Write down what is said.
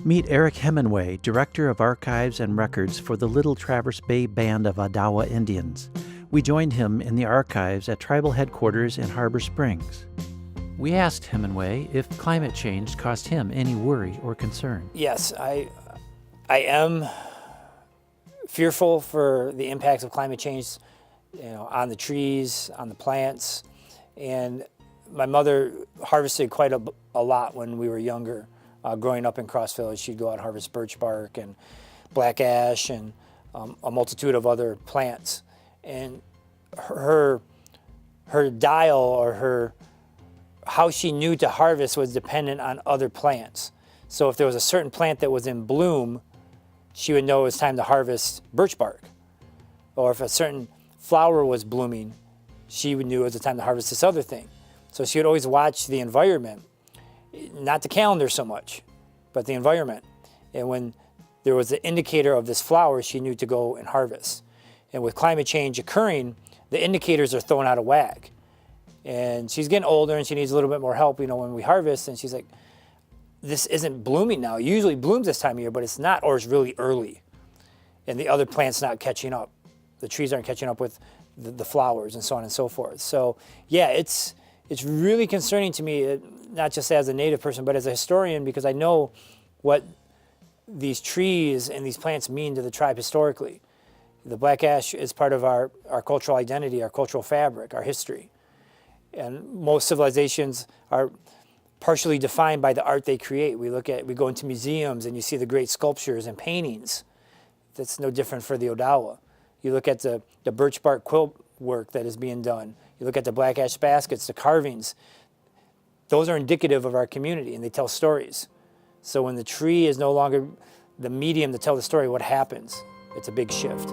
Meet Eric Hemenway, Director of Archives and Records for the Little Traverse Bay Band of Odawa Indians. We joined him in the archives at tribal headquarters in Harbor Springs. We asked Hemenway if climate change caused him any worry or concern. Yes, I am fearful for the impacts of climate change, on the trees, on the plants. And my mother harvested quite a lot when we were younger. Growing up in Cross Village, she'd go out and harvest birch bark and black ash and a multitude of other plants. And her dial or how she knew to harvest was dependent on other plants. So if there was a certain plant that was in bloom, she would know it was time to harvest birch bark. Or if a certain flower was blooming, she would knew it was the time to harvest this other thing. So she would always watch the environment, not the calendar so much, but the environment. And when there was an indicator of this flower, she knew to go and harvest. And with climate change occurring, the indicators are thrown out of whack. And she's getting older and she needs a little bit more help, when we harvest. And she's like, this isn't blooming now. It usually blooms this time of year, but it's not, or it's really early. And the other plant's not catching up. The trees aren't catching up with the flowers and so on and so forth. So yeah, it's really concerning to me, not just as a Native person, but as a historian, because I know what these trees and these plants mean to the tribe historically. The black ash is part of our cultural identity, our cultural fabric, our history. And most civilizations are partially defined by the art they create. We go into museums and you see the great sculptures and paintings. That's no different for the Odawa. You look at the birch bark quilt work that is being done. You look at the black ash baskets, the carvings. Those are indicative of our community and they tell stories. So when the tree is no longer the medium to tell the story, what happens? It's a big shift.